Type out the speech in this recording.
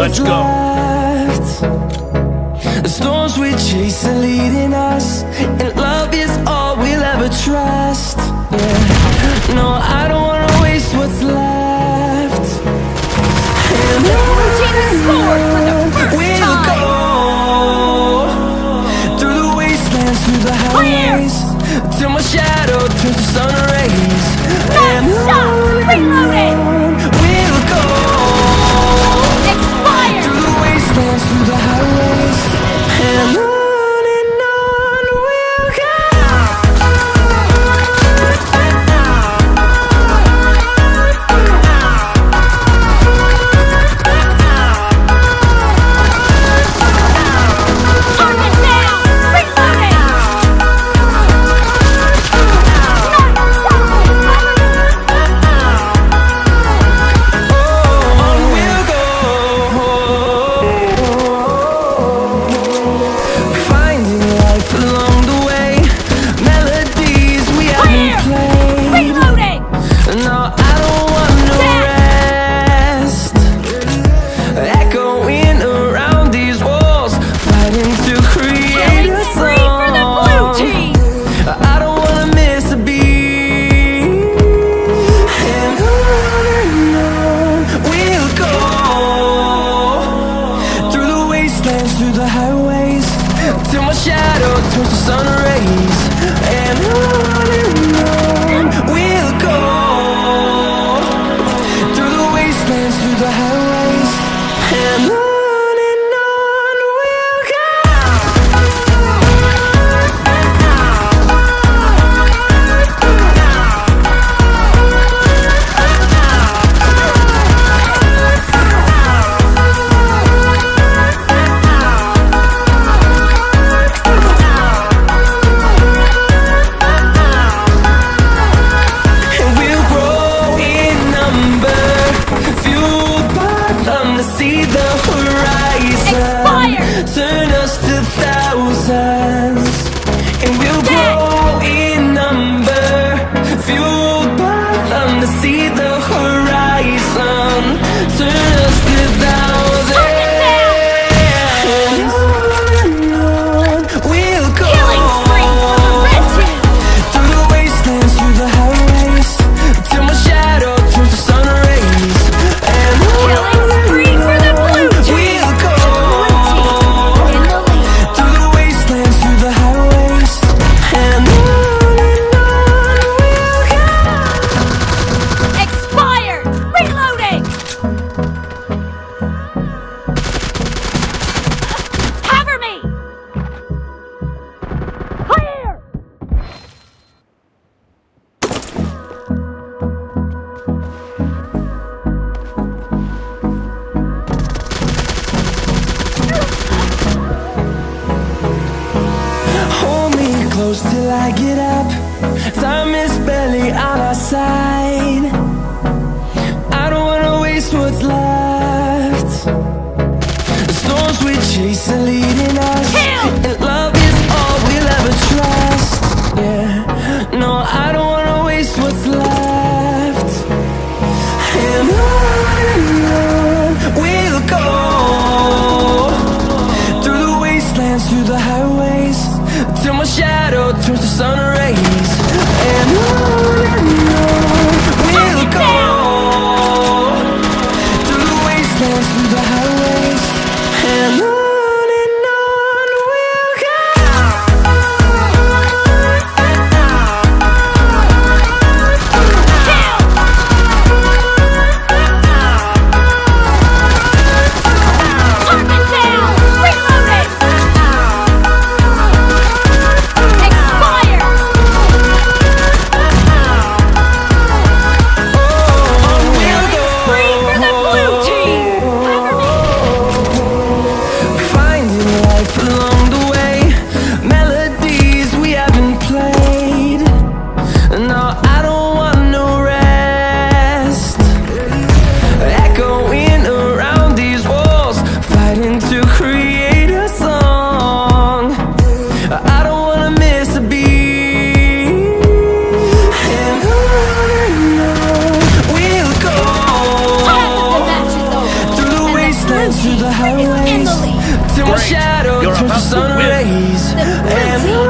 Let's go. left. The storms we chase are leading us, and love is all we'll ever trust. Yeah. No, I don't wanna waste what's left. And The blue team has scored for the first we'll time. go through the wastelands, through the highways, till my shadow turns to sun rays. And Non-stop reloading. we'll go Expired. through the wastelands, through the highways, and on we'll go. Target down. Reloading. On we'll go, finding life along the way, melodies we haven't played. Reloading. No, I don't want no rest. Echoing around these walls, fighting to create Killing a spree for the blue song. team. I don't wanna miss a beat. And on we'll go through the wastelands, through the highways, till my shadow turns to sun rays. And on we'll go through the wastelands, through the highways, and on we'll go. And we'll grow in number, fueled by them to see the horizon. Expired. Turn us to thousands. And we'll grow in number, fueled by them to see the horizon. Turn us to thousands. And on we'll go Killing spree for the red team. through the wastelands, through the highways, till my shadow turns to sun rays. And Killing spree for the blue team. we'll go In the lead. through the wastelands, through the highways, and on we'll go. Expired. Reloading. Cover me. Clear. Hold me close till I get up. Time is barely on our side. I don't wanna waste what's left. The storms we chase are leading us, Kill! and love is all we'll ever trust. Yeah, no, I don't wanna waste what's left. And on we'll go through the wastelands, through the highways, till my shadow turns to sun rays. And on we'll go through the wastelands, through the highways, and on we'll go. Target down. Reloading. my great. shadow You're turns to about to sun win. rays. The blue And team